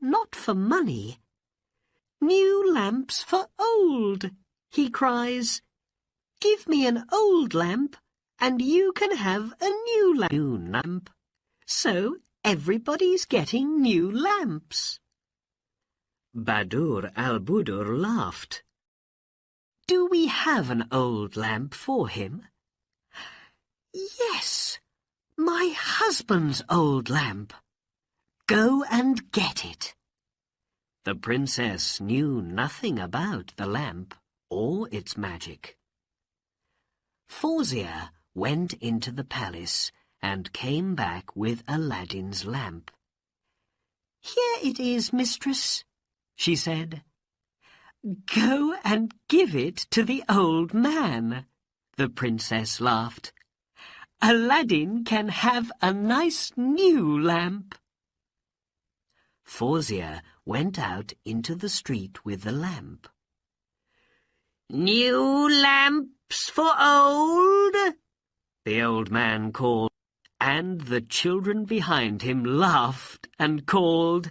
not for money. "New lamps for old," he cries. "Give me an old lamp, and you can have a new lamp. So everybody's getting new lamps." Badur al-Budur laughed. "Do we have an old lamp for him?" "Yes, my husband's old lamp. Go and get it." The princess knew nothing about the lamp or its magic. Fawzia went into the palace and came back with Aladdin's lamp. "Here it is, mistress," she said. "Go and give it to the old man," the princess laughed. "Aladdin can have a nice new lamp." Fawzia went out into the street with the lamp. "New lamps for old?" the old man called, and the children behind him laughed and called,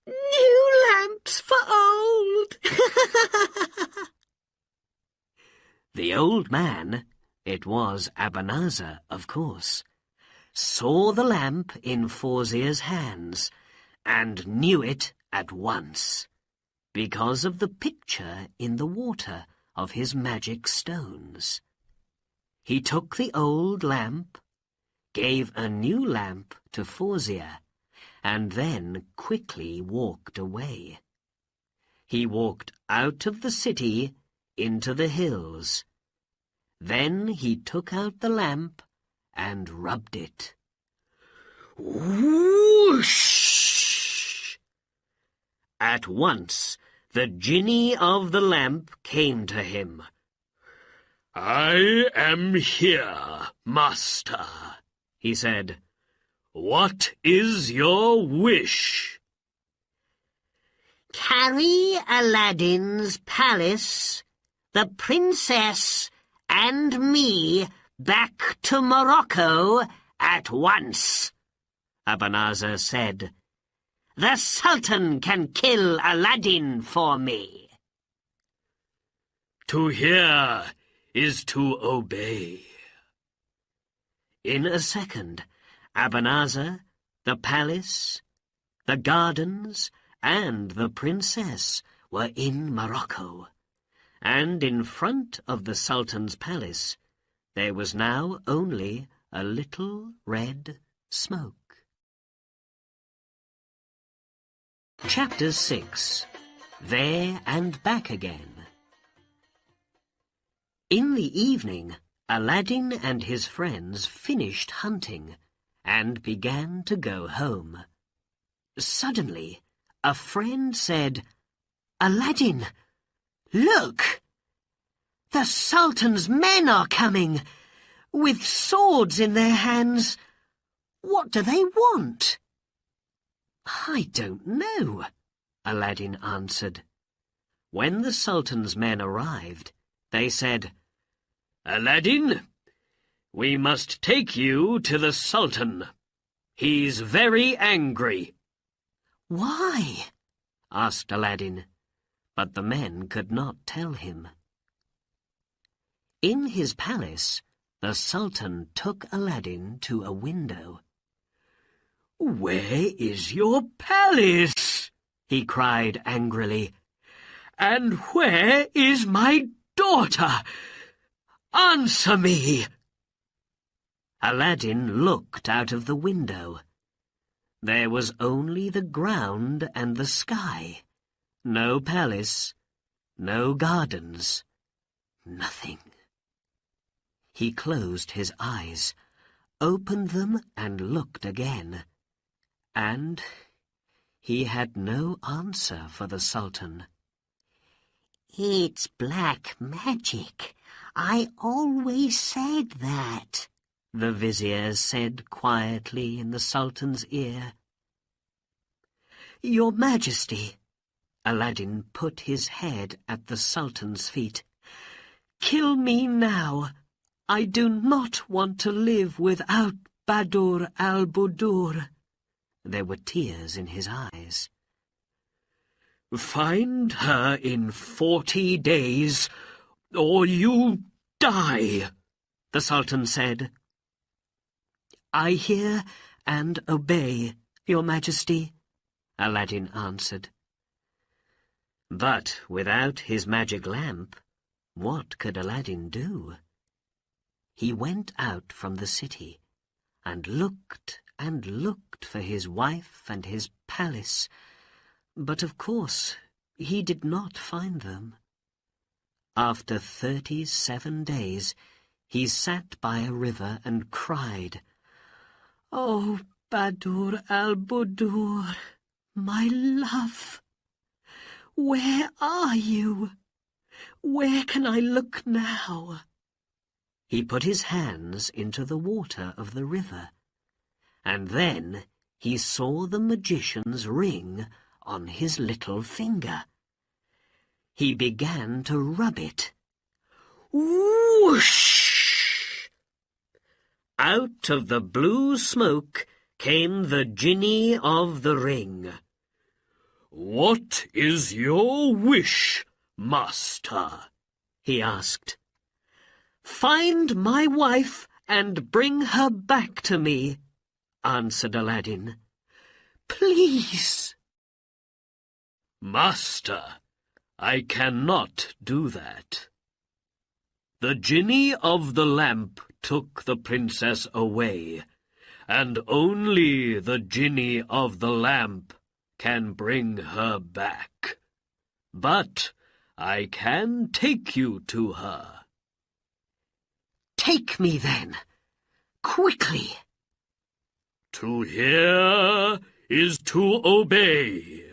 "New lamps for old!" The old man, it was Abanazar, of course, saw the lamp in Fawzia's hands and knew it at once, because of the picture in the water of his magic stones. He took the old lamp, gave a new lamp to Fawzia, and then quickly walked away. He walked out of the city into the hills. Then he took out the lamp and rubbed it. Whoosh! At once the genie of the lamp came to him. "I am here, master," he said. "What is your wish?" "Carry Aladdin's palace, the princess, and me back to Morocco at once," Abanazar said. "The Sultan can kill Aladdin for me." "To hear is to obey." In a second, Abanazar, the palace, the gardens, and the princess were in Morocco, and in front of the Sultan's palace there was now only a little red smoke. Chapter 6. There and Back Again. In the evening, Aladdin and his friends finished hunting and began to go home. Suddenly, a friend said, "Aladdin, look! The Sultan's men are coming, with swords in their hands. What do they want?" "I don't know," Aladdin answered. When the Sultan's men arrived, they said, "Aladdin, we must take you to the Sultan. He's very angry." "Why?" asked Aladdin, but the men could not tell him. In his palace, the Sultan took Aladdin to a window. "Where is your palace?" he cried angrily. "And where is my daughter? Answer me!" Aladdin looked out of the window. There was only the ground and the sky. No palace, no gardens, nothing. He closed his eyes, opened them and looked again. And he had no answer for the Sultan. "It's black magic. I always said that," the vizier said quietly in the Sultan's ear. "Your Majesty," Aladdin put his head at the Sultan's feet, "kill me now. I do not want to live without Badur al-Budur." There were tears in his eyes. "Find her in 40 days, or you die," the Sultan said. "I hear and obey, Your Majesty," Aladdin answered. But without his magic lamp, what could Aladdin do? He went out from the city and looked for his wife and his palace, but of course he did not find them. After 37 days, he sat by a river and cried, "Oh, Badur al-Budur, my love, where are you? Where can I look now?" He put his hands into the water of the river, and then he saw the magician's ring on his little finger. He began to rub it. Whoosh! Out of the blue smoke came the genie of the ring. "What is your wish, master?" he asked. "Find my wife and bring her back to me," answered Aladdin. "Please." "Master, I cannot do that. The genie of the lamp took the princess away, and only the genie of the lamp can bring her back. But I can take you to her." "Take me, then, quickly." "To hear is to obey."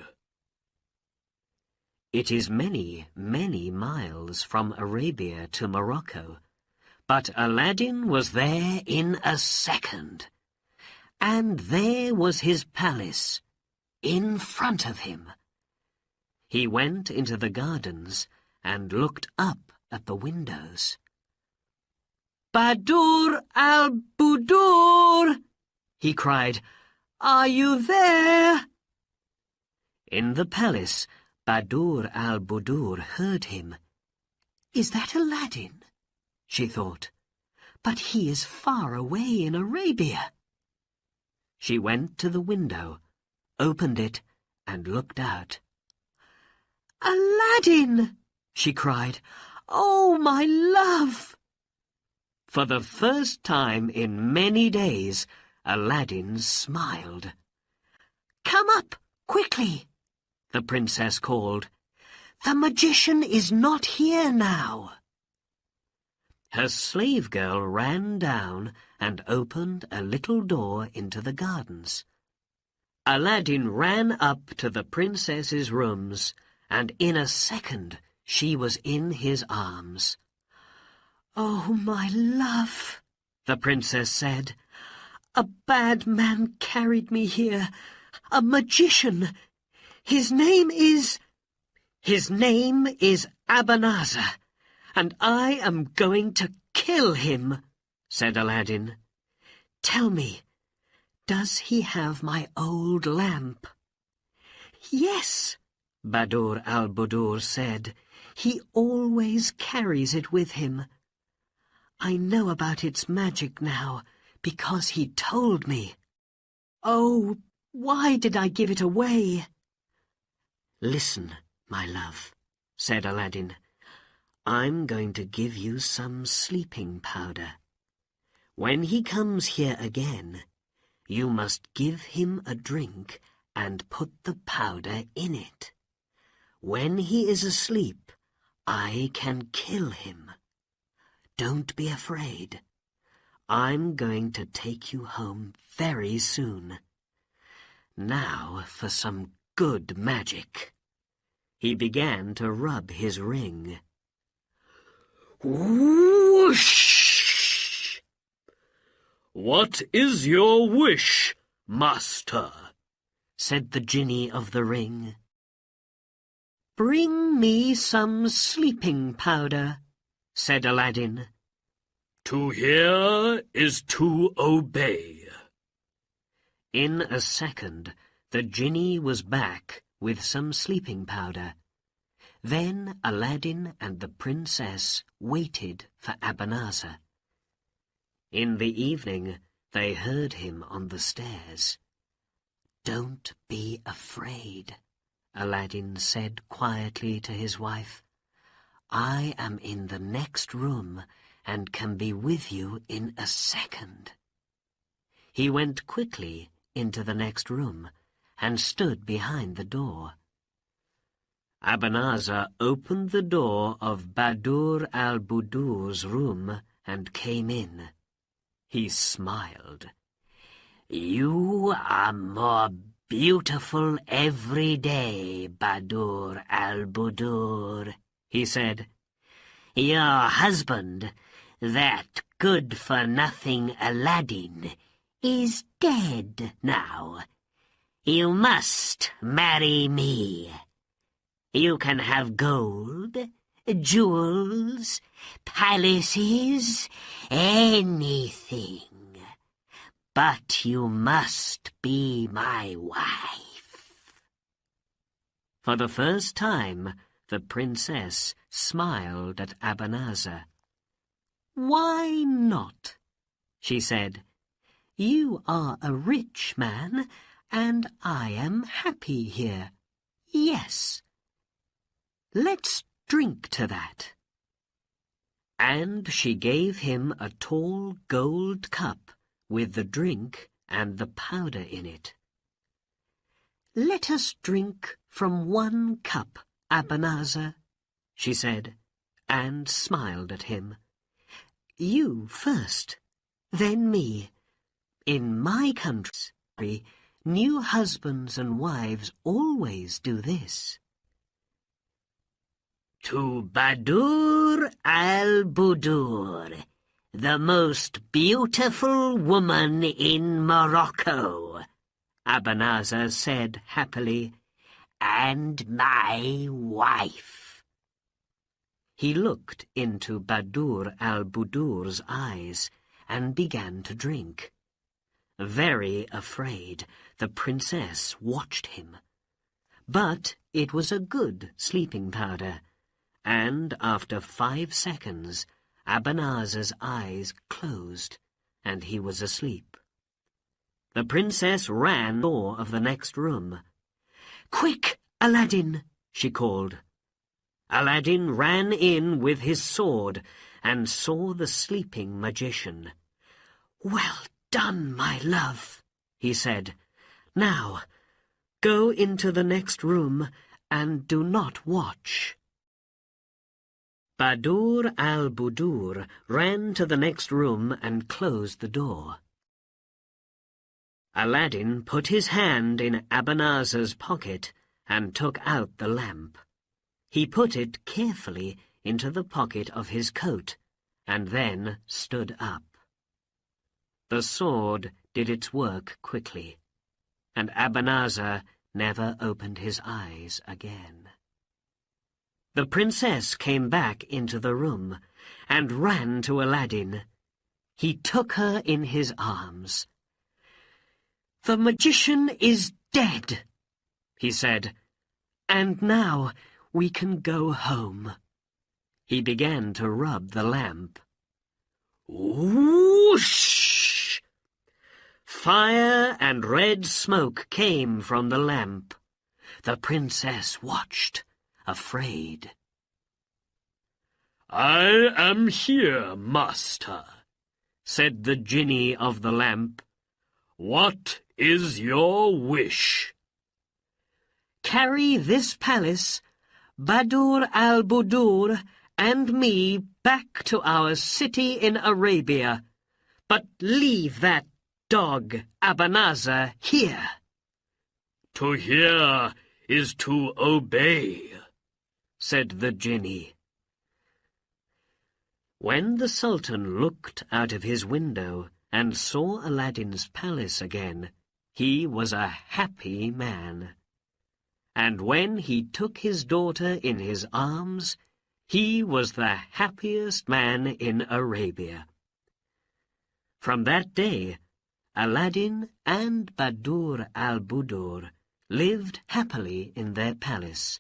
It is many, many miles from Arabia to Morocco, but Aladdin was there in a second. And there was his palace, in front of him. He went into the gardens and looked up at the windows. "Badur al-Budur!" he cried. "Are you there?" In the palace, Badur al-Budur heard him. "Is that Aladdin?" she thought. "But he is far away in Arabia." She went to the window, opened it, and looked out. "Aladdin!" she cried. "Oh, my love!" For the first time in many days, Aladdin smiled. "Come up, quickly!" the princess called. "The magician is not here now." Her slave girl ran down and opened a little door into the gardens. Aladdin ran up to the princess's rooms, and in a second she was in his arms. "Oh, my love," the princess said. "A bad man carried me here, a magician. His name is Abanazar, and I am going to kill him," said Aladdin. "Tell me, does he have my old lamp?" "Yes," Badur al-Budur said. "He always carries it with him. I know about its magic now, because he told me. Oh, why did I give it away?" "Listen, my love," said Aladdin. "I'm going to give you some sleeping powder. When he comes here again, you must give him a drink and put the powder in it. When he is asleep, I can kill him. Don't be afraid. I'm going to take you home very soon. Now for some good magic." He began to rub his ring. Whoosh! "What is your wish, master?" said the genie of the ring. "Bring me some sleeping powder," said Aladdin. "To hear is to obey." In a second, the genie was back with some sleeping powder. Then Aladdin and the princess waited for Abanazar. In the evening, they heard him on the stairs. "Don't be afraid," Aladdin said quietly to his wife. "I am in the next room and can be with you in a second." He went quickly into the next room and stood behind the door. Abanazar opened the door of Badur al-Budur's room and came in. He smiled. "You are more beautiful every day, Badur al-Budur," he said. "Your husband, that good-for-nothing Aladdin, is dead now. You must marry me. You can have gold, jewels, palaces, anything. But you must be my wife." For the first time, the princess smiled at Abanazar. "Why not?" she said. "You are a rich man, and I am happy here. Yes. Let's drink to that." And she gave him a tall gold cup with the drink and the powder in it. "Let us drink from one cup, Abanazar," she said, and smiled at him. "You first, then me. In my country, new husbands and wives always do this." "To Badur al-Budur, the most beautiful woman in Morocco," Abanazar said happily, "and my wife." He looked into Badur al-Budur's eyes and began to drink. Very afraid, the princess watched him. But it was a good sleeping powder, and after 5 seconds, Abanazar's eyes closed, and he was asleep. The princess ran to the door of the next room. "Quick, Aladdin!" she called. Aladdin ran in with his sword and saw the sleeping magician. "Well done, my love," he said. "Now, go into the next room and do not watch." Badur al-Budur ran to the next room and closed the door. Aladdin put his hand in Abanazar's pocket and took out the lamp. He put it carefully into the pocket of his coat and then stood up. The sword did its work quickly, and Abanazar never opened his eyes again. The princess came back into the room and ran to Aladdin. He took her in his arms. "The magician is dead," he said, "and now we can go home." He began to rub the lamp. Whoosh! Fire and red smoke came from the lamp. The princess watched, afraid. "I am here, master," said the genie of the lamp. "What is your wish?" "Carry this palace, Badur al-Budur, and me back to our city in Arabia, but leave that dog Abanazar here." "To hear is to obey," said the genie. When the Sultan looked out of his window and saw Aladdin's palace again, he was a happy man. And when he took his daughter in his arms, he was the happiest man in Arabia. From that day, Aladdin and Badur al-Budur lived happily in their palace.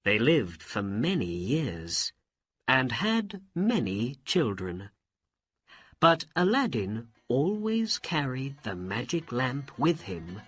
They lived for many years and had many children. But Aladdin always carried the magic lamp with him